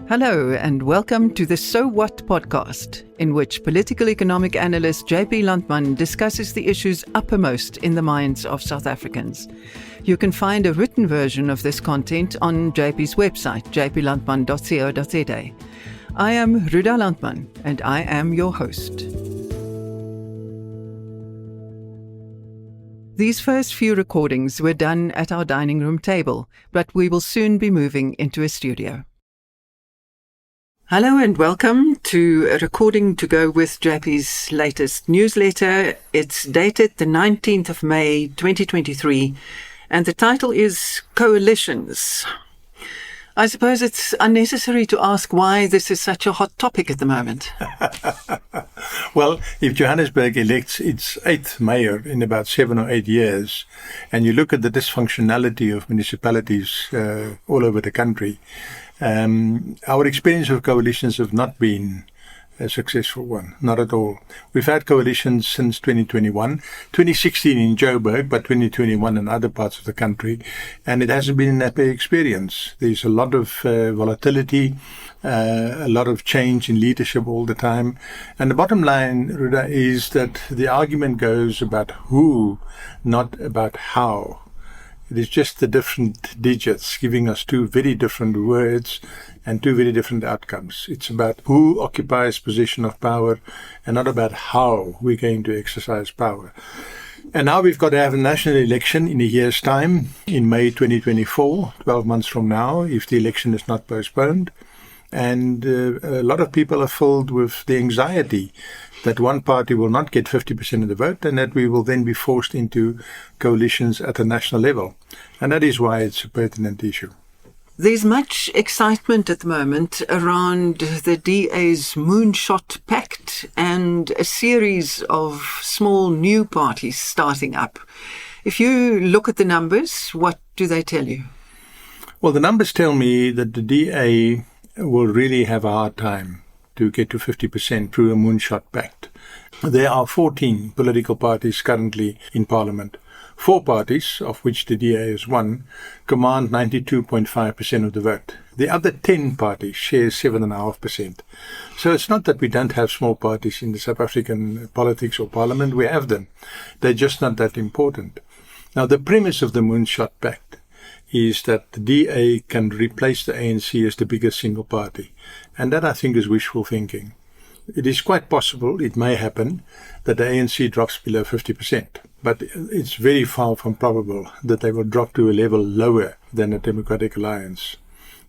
Hello and welcome to the So What podcast, in which political economic analyst JP Landman discusses the issues uppermost in the minds of South Africans. You can find a written version of this content on JP's website, jplandman.co.za. I am Ruda Landman and I am your host. These first few recordings were done at our dining room table, but we will soon be moving into a studio. Hello and welcome to a recording to go with JP's latest newsletter. It's dated the 19th of May 2023 and the title is Coalitions. I suppose it's unnecessary to ask why this is such a hot topic at the moment. Well, if Johannesburg elects its 8th mayor in about 7 or 8 years, and you look at the dysfunctionality of municipalities all over the country, our experience of coalitions have not been a successful one, not at all. We've had coalitions since 2021, 2016 in Joburg, but 2021 in other parts of the country, and it hasn't been an happy experience. There's a lot of volatility, a lot of change in leadership all the time, and the bottom line, Ruda, is that the argument goes about who, not about how. It is just the different digits giving us two very different words and two very different outcomes. It's about who occupies position of power and not about how we're going to exercise power. And now we've got to have a national election in a year's time, in May 2024, 12 months from now, if the election is not postponed. And a lot of people are filled with the anxiety that one party will not get 50% of the vote and that we will then be forced into coalitions at a national level. And that is why it's a pertinent issue. There's much excitement at the moment around the DA's Moonshot Pact and a series of small new parties starting up. If you look at the numbers, what do they tell you? Well, the numbers tell me that the DA will really have a hard time to get to 50% through a Moonshot Pact. There are 14 political parties currently in Parliament. 4 parties, of which the DA is one, command 92.5% of the vote. The other 10 parties share 7.5%. So it's not that we don't have small parties in the South African politics or Parliament. We have them. They're just not that important. Now, the premise of the Moonshot Pact is that the DA can replace the ANC as the biggest single party. And that, I think, is wishful thinking. It is quite possible, it may happen, that the ANC drops below 50%. But it's very far from probable that they will drop to a level lower than the Democratic Alliance.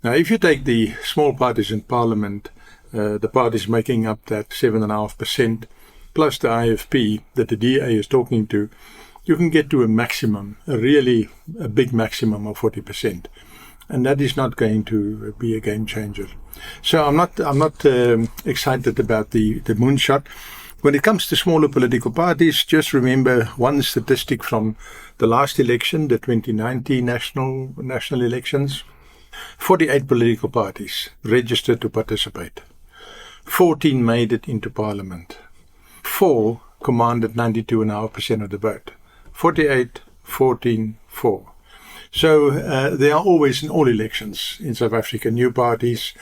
Now, if you take the small parties in Parliament, the parties making up that 7.5%, plus the IFP that the DA is talking to, you can get to a maximum, a big maximum of 40%. And that is not going to be a game changer. So I'm not excited about the moonshot. When it comes to smaller political parties, just remember one statistic from the last election, the 2019 national elections. 48 political parties registered to participate. 14 made it into Parliament. 4 commanded 92.5% of the vote. 48, 14, 4. So there are always in all elections in South Africa new parties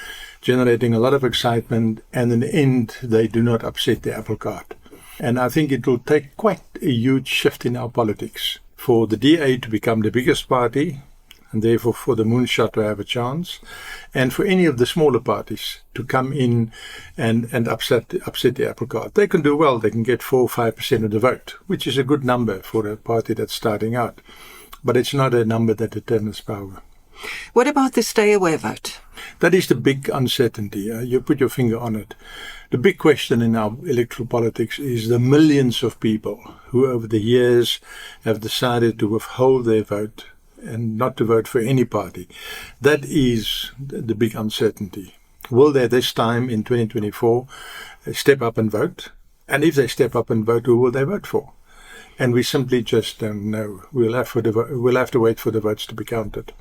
generating a lot of excitement, and in the end they do not upset the apple cart. And I think it will take quite a huge shift in our politics for the DA to become the biggest party, and therefore for the Moonshot to have a chance, and for any of the smaller parties to come in and upset the apple cart. They can do well. They can get 4 or 5% of the vote, which is a good number for a party that's starting out. But it's not a number that determines power. What about the stay-away vote? That is the big uncertainty. You put your finger on it. The big question in our electoral politics is the millions of people who over the years have decided to withhold their vote and not to vote for any party. That is the big uncertainty. Will they this time in 2024 step up and vote? And if they step up and vote, who will they vote for? And we simply just don't know. We'll have to wait for the votes to be counted.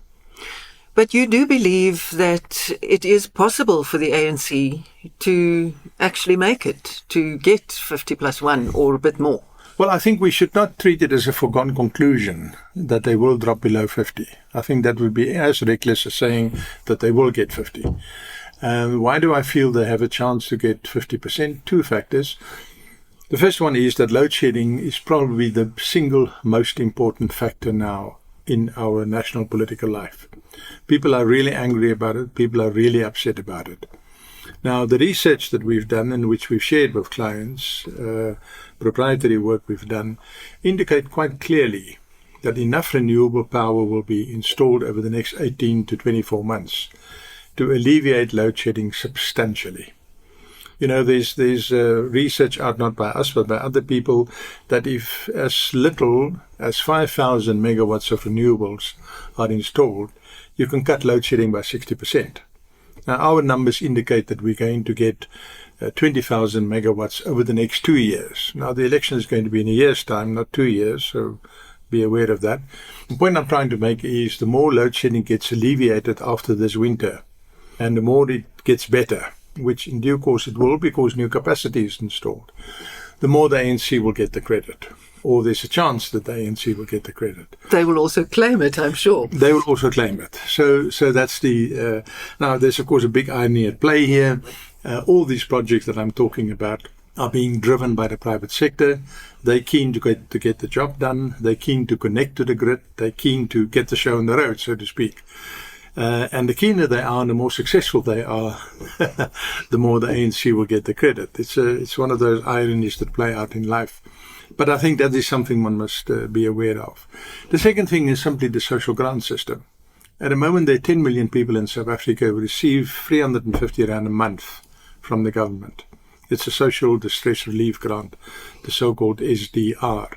But you do believe that it is possible for the ANC to actually make it, to get 50 plus 1 or a bit more? Well, I think we should not treat it as a foregone conclusion that they will drop below 50. I think that would be as reckless as saying that they will get 50. Why do I feel they have a chance to get 50%? Two factors. The first one is that load shedding is probably the single most important factor now in our national political life. People are really angry about it. People are really upset about it. Now, the research that we've done and which we've shared with clients, proprietary work we've done, indicate quite clearly that enough renewable power will be installed over the next 18 to 24 months to alleviate load shedding substantially. You know, there's research out, not by us, but by other people, that if as little as 5,000 megawatts of renewables are installed, you can cut load shedding by 60%. Now, our numbers indicate that we're going to get 20,000 megawatts over the next 2 years. Now, the election is going to be in a year's time, not 2 years, so be aware of that. The point I'm trying to make is the more load shedding gets alleviated after this winter, and the more it gets better, which in due course it will because new capacity is installed, the more the ANC will get the credit. Or there's a chance that the ANC will get the credit. They will also claim it, I'm sure. They will also claim it. So that's the... now, there's, of course, a big irony at play here. All these projects that I'm talking about are being driven by the private sector. They're keen to get the job done. They're keen to connect to the grid. They're keen to get the show on the road, so to speak. And the keener they are and the more successful they are, the more the ANC will get the credit. It's one of those ironies that play out in life. But I think that is something one must be aware of. The second thing is simply the social grant system. At the moment, there are 10 million people in South Africa who receive 350 rand a month from the government. It's a social distress relief grant, the so-called SDR.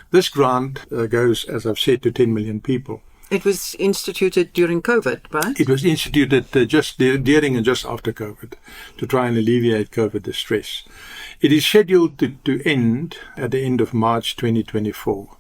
This grant goes, as I've said, to 10 million people. It was instituted during COVID, right? It was instituted just during and just after COVID to try and alleviate COVID distress. It is scheduled to end at the end of March 2024.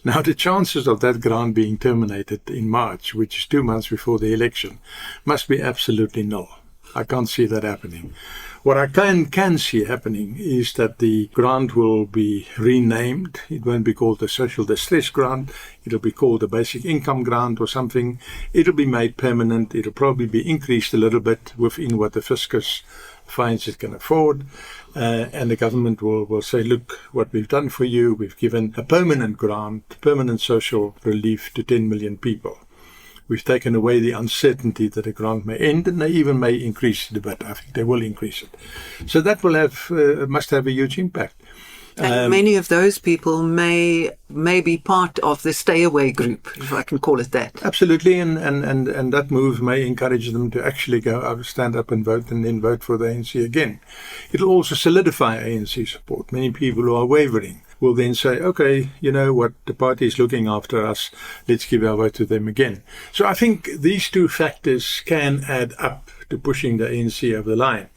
Now, the chances of that grant being terminated in March, which is 2 months before the election, must be absolutely null. I can't see that happening. What I can see happening is that the grant will be renamed. It won't be called the Social Distress Grant. It'll be called the Basic Income Grant or something. It'll be made permanent. It'll probably be increased a little bit within what the fiscus finds it can afford. And the government will say, look, what we've done for you, we've given a permanent grant, permanent social relief to 10 million people. We've taken away the uncertainty that a grant may end, and they even may increase it a bit. I think they will increase it. So that will must have a huge impact. And many of those people may be part of the stay-away group, if I can call it that. Absolutely, and that move may encourage them to actually go out, stand up and vote, and then vote for the ANC again. It'll also solidify ANC support. Many people who are wavering will then say, okay, you know what, the party is looking after us, let's give our vote to them again. So I think these two factors can add up to pushing the ANC over the line.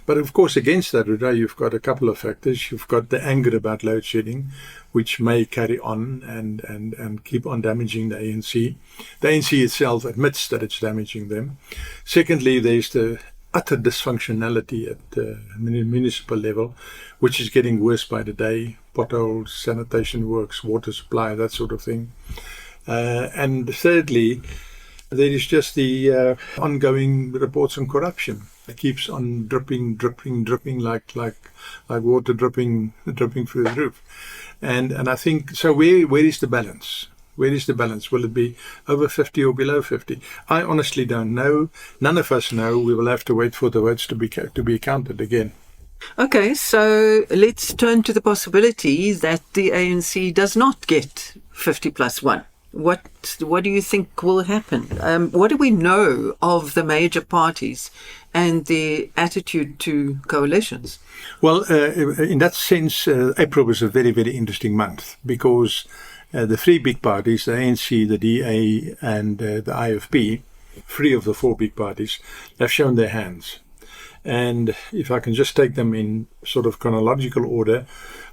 But of course, against that, Ruda, you've got a couple of factors. You've got the anger about load shedding, which may carry on and keep on damaging the ANC. The ANC itself admits that it's damaging them. Secondly, there's the utter dysfunctionality at the municipal level, which is getting worse by the day. Potholes, sanitation works, water supply, that sort of thing. And thirdly, there is just the ongoing reports on corruption. It keeps on dripping like water dripping through the roof. And I think, so where is the balance? Where is the balance? Will it be over 50 or below 50? I honestly don't know. None of us know. We will have to wait for the votes to be counted again. Okay, so let's turn to the possibility that the ANC does not get 50 plus 1. What do you think will happen? What do we know of the major parties and the attitude to coalitions? Well, in that sense, April was a very, very interesting month because the three big parties, the ANC, the DA and the IFP, 3 of the 4 big parties, have shown their hands. And if I can just take them in sort of chronological order,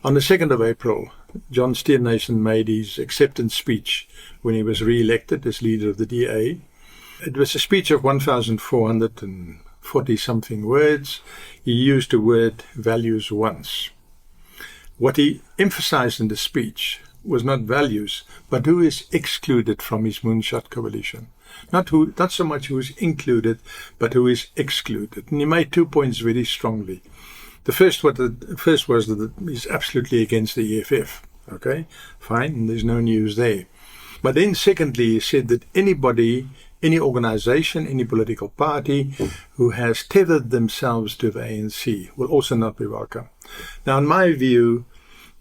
on the 2nd of April, John Steenhuisen made his acceptance speech when he was re-elected as leader of the DA. It was a speech of 1,440-something words. He used the word values once. What he emphasized in the speech was not values, but who is excluded from his moonshot coalition. Not so much who is included, but who is excluded. And he made 2 points very strongly. The first was that he's absolutely against the EFF. Okay, fine, there's no news there. But then secondly, he said that anybody, any organization, any political party who has tethered themselves to the ANC will also not be welcome. Now, in my view,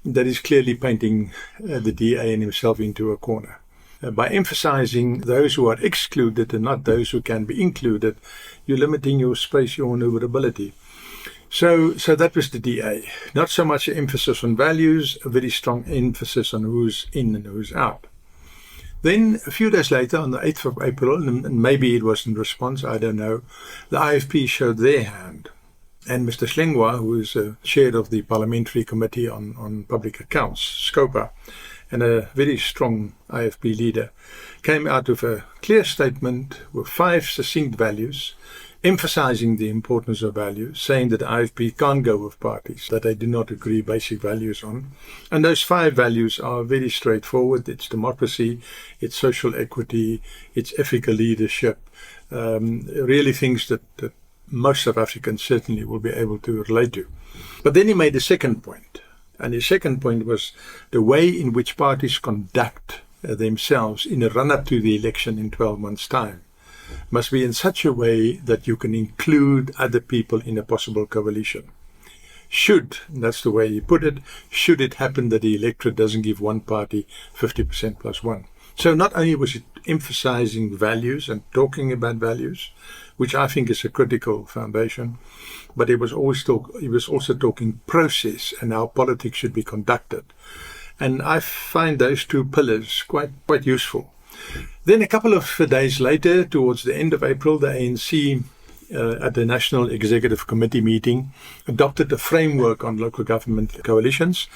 that is clearly painting the DA and himself into a corner. By emphasizing those who are excluded and not those who can be included, you're limiting your space, your maneuverability. So that was the DA. Not so much an emphasis on values, a very strong emphasis on who's in and who's out. Then a few days later, on the 8th of April, and maybe it was in response, I don't know, the IFP showed their hand. And Mr. Slengwa, who is chair of the Parliamentary Committee on Public Accounts, SCOPA, and a very strong IFP leader, came out with a clear statement with 5 succinct values, emphasizing the importance of values, saying that the IFP can't go with parties that they do not agree basic values on. And those 5 values are very straightforward. It's democracy, it's social equity, it's ethical leadership, really things that most South Africans certainly will be able to relate to. But then he made a second point. And his second point was the way in which parties conduct themselves in a run-up to the election in 12 months' time must be in such a way that you can include other people in a possible coalition. Should, that's the way he put it, should it happen that the electorate doesn't give one party 50% plus one. So not only was it emphasizing values and talking about values, which I think is a critical foundation, but he was also talking process and how politics should be conducted. And I find those 2 pillars quite useful. Then a couple of days later, towards the end of April, the ANC at the National Executive Committee meeting adopted a framework on local government coalitions.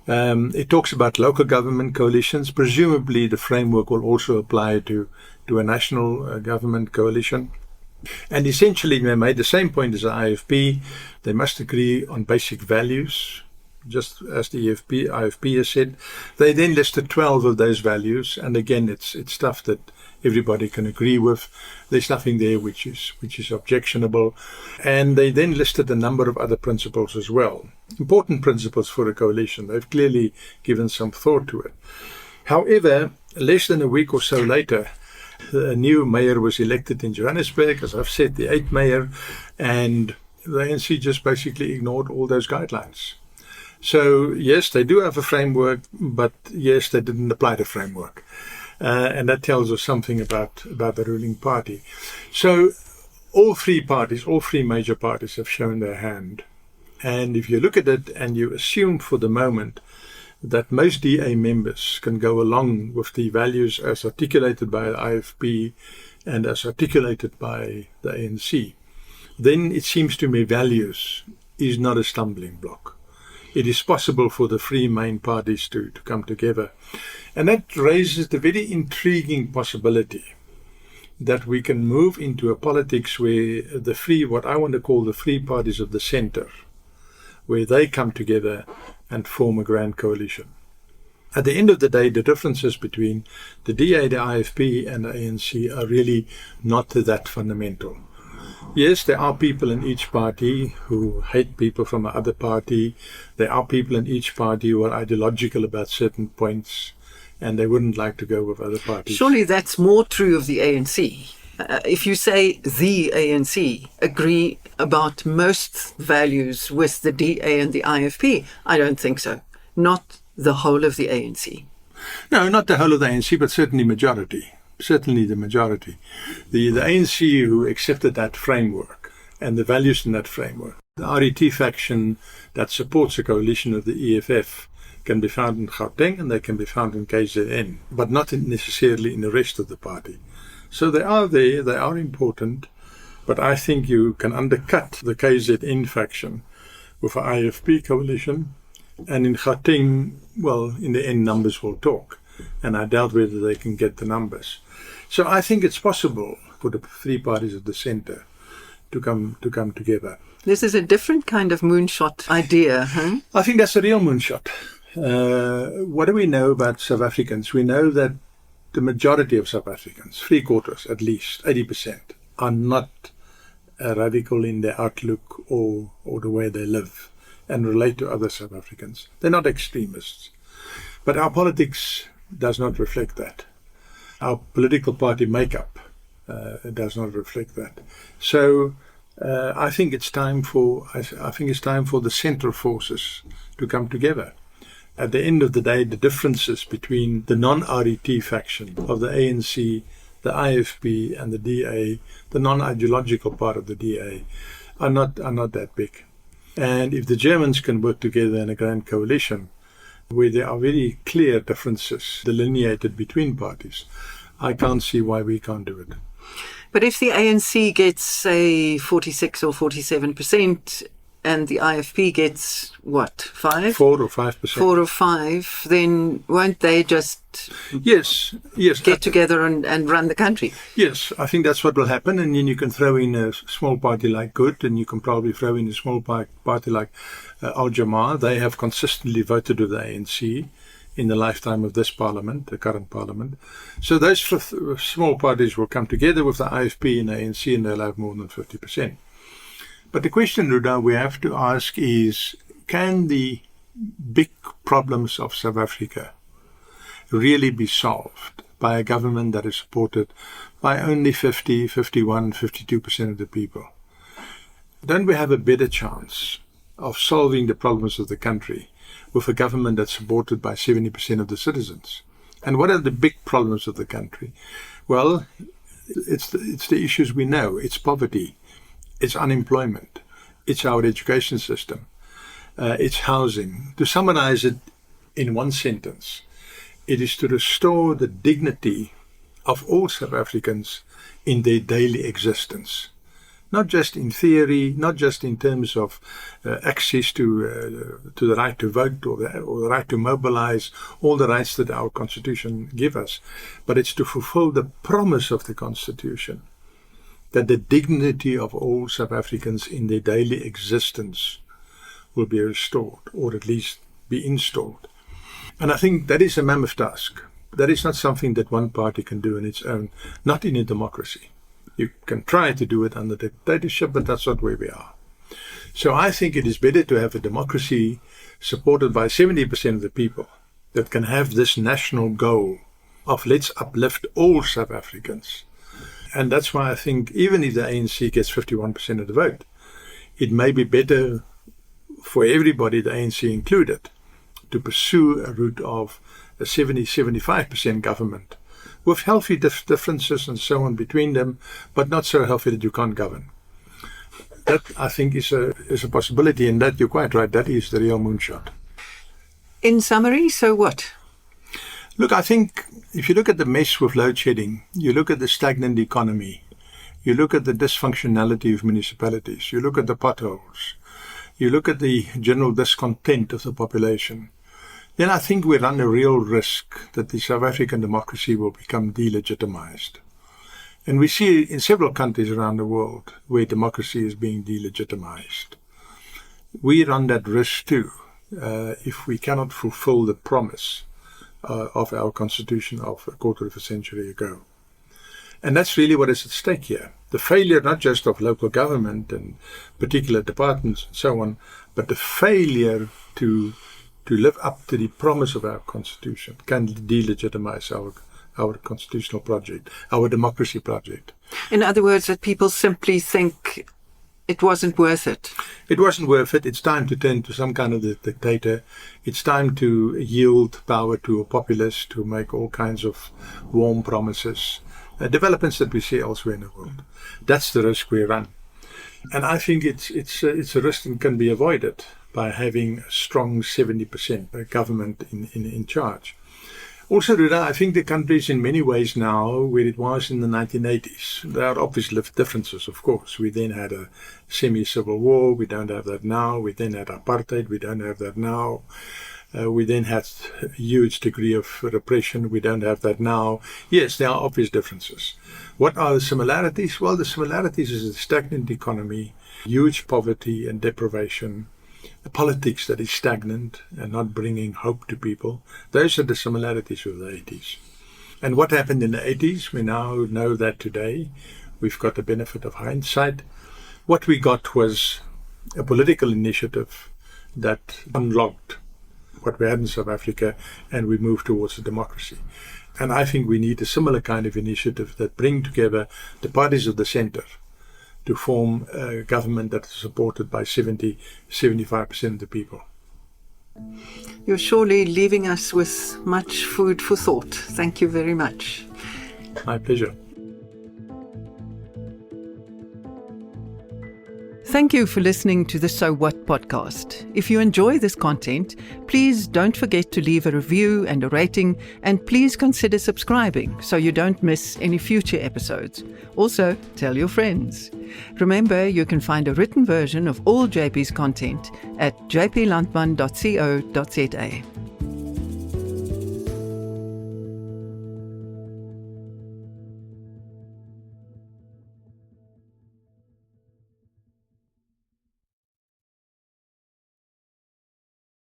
It talks about local government coalitions. Presumably the framework will also apply to a national government coalition. And essentially they made the same point as the IFP. They must agree on basic values, just as the IFP has said. They then listed 12 of those values, and again it's stuff that everybody can agree with. There's nothing there which is objectionable. And they then listed a number of other principles as well. Important principles for a coalition. They've clearly given some thought to it. However, less than a week or so later, a new mayor was elected in Johannesburg, as I've said, the 8th mayor, and the ANC just basically ignored all those guidelines. So, yes, they do have a framework, but yes, they didn't apply the framework. And that tells us something about the ruling party. So all 3 major parties have shown their hand. And if you look at it and you assume for the moment that most DA members can go along with the values as articulated by the IFP and as articulated by the ANC, then it seems to me values is not a stumbling block. It is possible for the 3 main parties to come together. And that raises the very intriguing possibility that we can move into a politics where what I want to call the 3 parties of the center, where they come together and form a grand coalition. At the end of the day, the differences between the DA, the IFP and the ANC are really not that fundamental. Yes, there are people in each party who hate people from the other party. There are people in each party who are ideological about certain points, and they wouldn't like to go with other parties. Surely that's more true of the ANC. If you say the ANC agree about most values with the DA and the IFP, I don't think so. Not the whole of the ANC. No, not the whole of the ANC, but certainly majority. Certainly the majority. The ANC who accepted that framework and the values in that framework. The RET faction that supports a coalition of the EFF can be found in Gauteng and they can be found in KZN, but not necessarily in the rest of the party. So they are there, they are important, but I think you can undercut the KZN faction with an IFP coalition, and in Gauteng, well, in the end numbers will talk, and I doubt whether they can get the numbers. So I think it's possible for the 3 parties of the centre to come together. This is a different kind of moonshot idea, huh? I think that's a real moonshot. What do we know about South Africans? We know that the majority of South Africans, 3/4 at least, 80%, are not radical in their outlook or the way they live and relate to other South Africans. They're not extremists. But our politics does not reflect that. Our political party makeup does not reflect that. So I think it's time for the central forces to come together. At the end of the day, the differences between the non-RET faction of the ANC, the IFP and the DA, the non-ideological part of the DA, are not that big. And if the Germans can work together in a grand coalition where there are very clear differences delineated between parties, I can't see why we can't do it. But if the ANC gets, say, 46 or 47%, and the IFP gets, what, 5? 4 or 5%. 4 or 5, then won't they just Yes. get together and run the country? Yes, I think that's what will happen. And then you can throw in a small party like Good, and you can probably throw in a small party like Al Jama. They have consistently voted with the ANC in the lifetime of this parliament, the current parliament. So those small parties will come together with the IFP and the ANC, and they'll have more than 50%. But the question, Ruda, we have to ask is, can the big problems of South Africa really be solved by a government that is supported by only 50, 51, 52% of the people? Don't we have a better chance of solving the problems of the country with a government that's supported by 70% of the citizens? And what are the big problems of the country? Well, it's the issues we know. It's poverty. It's unemployment. It's our education system. It's housing. To summarize it in one sentence, it is to restore the dignity of all South Africans in their daily existence. Not just in theory, not just in terms of access to the right to vote or the right to mobilize, all the rights that our Constitution gives us, but it's to fulfill the promise of the Constitution, that the dignity of all South Africans in their daily existence will be restored, or at least be installed. And I think that is a mammoth task. That is not something that one party can do on its own, not in a democracy. You can try to do it under dictatorship, but that's not where we are. So I think it is better to have a democracy supported by 70% of the people that can have this national goal of let's uplift all South Africans. And that's why I think even if the ANC gets 51% of the vote, it may be better for everybody, the ANC included, to pursue a route of a 70-75% government with healthy differences and so on between them, but not so healthy that you can't govern. That, I think, is a possibility, and that, you're quite right, that is the real moonshot. In summary, so what? Look, I think if you look at the mess with load shedding, you look at the stagnant economy, you look at the dysfunctionality of municipalities, you look at the potholes, you look at the general discontent of the population, then I think we run a real risk that the South African democracy will become delegitimized. And we see in several countries around the world where democracy is being delegitimized. We run that risk too, if we cannot fulfill the promise of our constitution of a quarter of a century ago. And that's really what is at stake here. The failure not just of local government and particular departments and so on, but the failure to live up to the promise of our constitution can delegitimize our constitutional project, our democracy project. In other words, that people simply think it wasn't worth it. It wasn't worth it. It's time to turn to some kind of dictator. It's time to yield power to a populace, to make all kinds of warm promises. Developments that we see elsewhere in the world. That's the risk we run. And I think it's a risk that can be avoided by having a strong 70% government in charge. Also, Ruda, I think the country is in many ways now where it was in the 1980s. There are obvious differences, of course. We then had a semi-civil war. We don't have that now. We then had apartheid. We don't have that now. We then had a huge degree of repression. We don't have that now. Yes, there are obvious differences. What are the similarities? Well, the similarities is a stagnant economy, huge poverty and deprivation, a politics that is stagnant and not bringing hope to people. Those are the similarities with the 80s. And what happened in the 80s, we now know that today. We've got the benefit of hindsight. What we got was a political initiative that unlocked what we had in South Africa, and we moved towards a democracy. And I think we need a similar kind of initiative that bring together the parties of the center to form a government that is supported by 75% of the people. You're surely leaving us with much food for thought. Thank you very much. My pleasure. Thank you for listening to the So What podcast. If you enjoy this content, please don't forget to leave a review and a rating, and please consider subscribing so you don't miss any future episodes. Also, tell your friends. Remember, you can find a written version of all JP's content at jplandman.co.za.